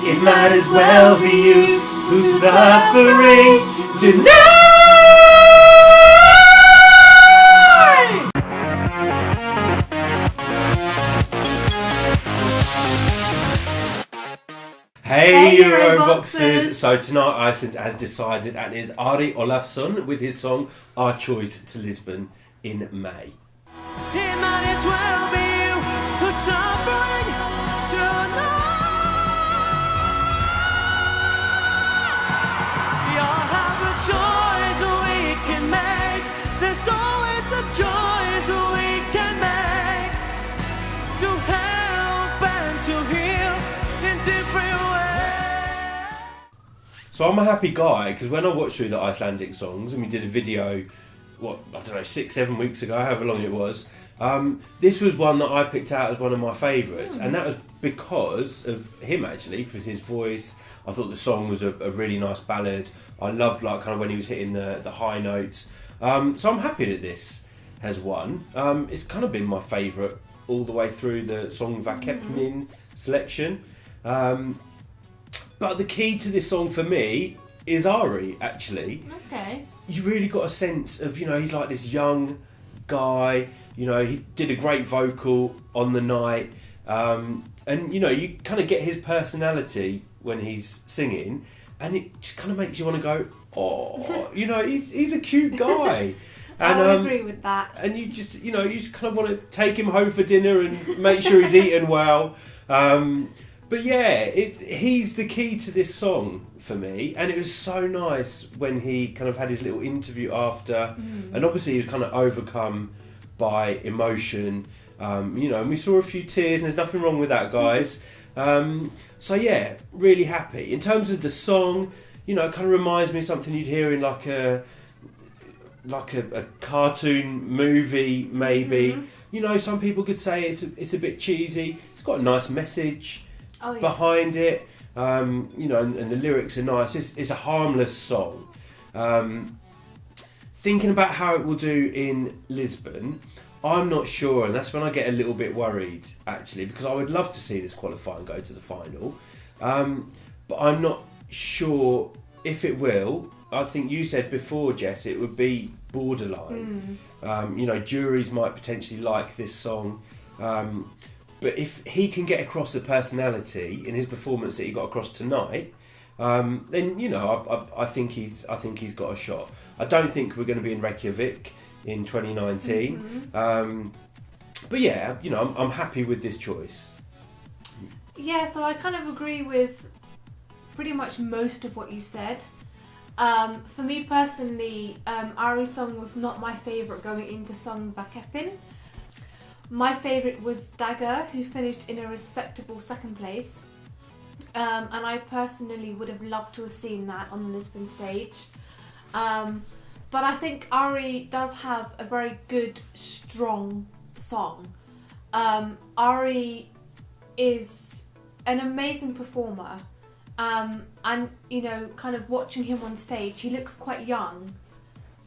It might as well be you who's suffering tonight. Hey Eurovoxxers! So tonight Iceland has decided, and it is Ari Ólafsson with his song Our Choice to Lisbon in May. It might as well be you who's suffering tonight. We all have a choice we can make. There's always a choice we can make to help and to heal in different ways. So I'm a happy guy because when I watched through the Icelandic songs and we did a video, 6-7 weeks ago, however long it was, this was one that I picked out as one of my favourites, and that was because of him actually, because his voice. I thought the song was a really nice ballad. I loved kind of when he was hitting the high notes. So I'm happy that this has won. It's kind of been my favourite all the way through the Söngvakeppnin selection. But the key to this song for me is Ari, actually. Okay. You really got a sense of, he's like this young guy, he did a great vocal on the night. And, you kind of get his personality when he's singing, and it just kind of makes you want to go, oh, he's a cute guy. And, I agree with that. And you just kind of want to take him home for dinner and make sure he's eating well. But yeah, he's the key to this song for me, and it was so nice when he kind of had his little interview after, and obviously he was kind of overcome by emotion, and we saw a few tears, and there's nothing wrong with that, guys. So yeah, really happy. In terms of the song, it kind of reminds me of something you'd hear in like a cartoon movie, maybe. Some people could say it's a bit cheesy. It's got a nice message behind it, and the lyrics are nice. It's a harmless song. Thinking about how it will do in Lisbon, I'm not sure, and that's when I get a little bit worried, actually, because I would love to see this qualify and go to the final, but I'm not sure if it will. I think you said before, Jess, it would be borderline. Juries might potentially like this song, but if he can get across the personality in his performance that he got across tonight, then I think he's got a shot. I don't think we're going to be in Reykjavik in 2019, but yeah, I'm happy with this choice. Yeah, so I kind of agree with pretty much most of what you said. For me personally, Ari's song was not my favourite going into Söngvakeppnin. My favourite was Dagger, who finished in a respectable second place. And I personally would have loved to have seen that on the Lisbon stage. But I think Ari does have a very good, strong song. Ari is an amazing performer. And, kind of watching him on stage, he looks quite young.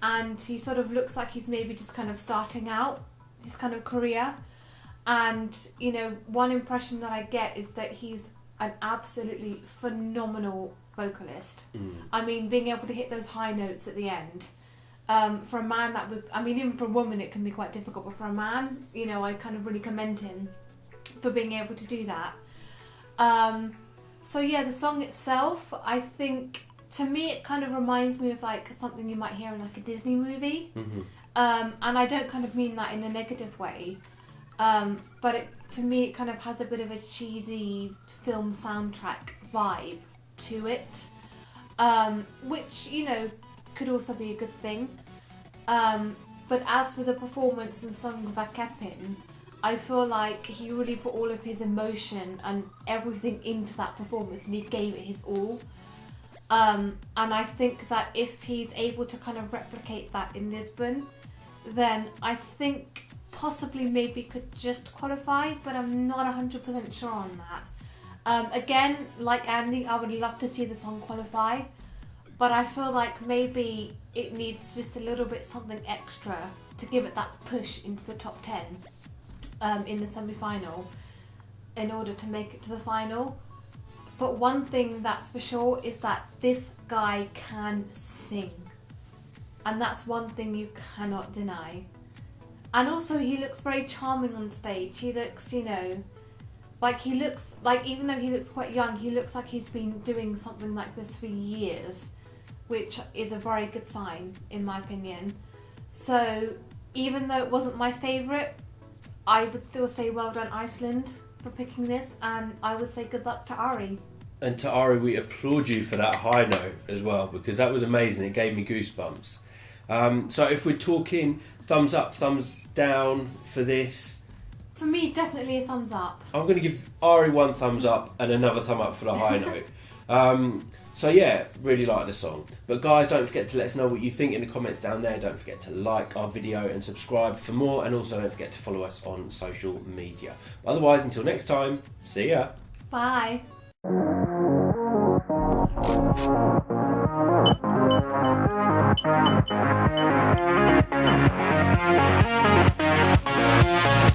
And he sort of looks like he's maybe just kind of starting out his kind of career. And, one impression that I get is that he's an absolutely phenomenal vocalist. I mean, being able to hit those high notes at the end, for a man even for a woman it can be quite difficult, but for a man, I kind of really commend him for being able to do that. So yeah, the song itself, I think, to me, it kind of reminds me of like something you might hear in like a Disney movie. And I don't kind of mean that in a negative way, but to me it kind of has a bit of a cheesy film soundtrack vibe to it, which could also be a good thing. But as for the performance in Söngvakeppnin, I feel like he really put all of his emotion and everything into that performance, and he gave it his all. And I think that if he's able to kind of replicate that in Lisbon, then I think possibly maybe could just qualify, but I'm not 100% sure on that. Again, like Andy, I would love to see the song qualify, but I feel like maybe it needs just a little bit something extra to give it that push into the top 10 in the semi-final in order to make it to the final. But one thing that's for sure is that this guy can sing. And that's one thing you cannot deny. And also he looks very charming on stage. He looks, you know, even though he looks quite young, he looks like he's been doing something like this for years, which is a very good sign, in my opinion. So, even though it wasn't my favourite, I would still say well done Iceland for picking this, and I would say good luck to Ari. And to Ari, we applaud you for that high note as well, because that was amazing. It gave me goosebumps. So if we're talking thumbs up, thumbs down for this... For me, definitely a thumbs up. I'm going to give Ari 1 thumbs up and another thumb up for the high note. So yeah, really like the song. But guys, don't forget to let us know what you think in the comments down there. Don't forget to like our video and subscribe for more. And also don't forget to follow us on social media. Otherwise, until next time, see ya. Bye. Thank you.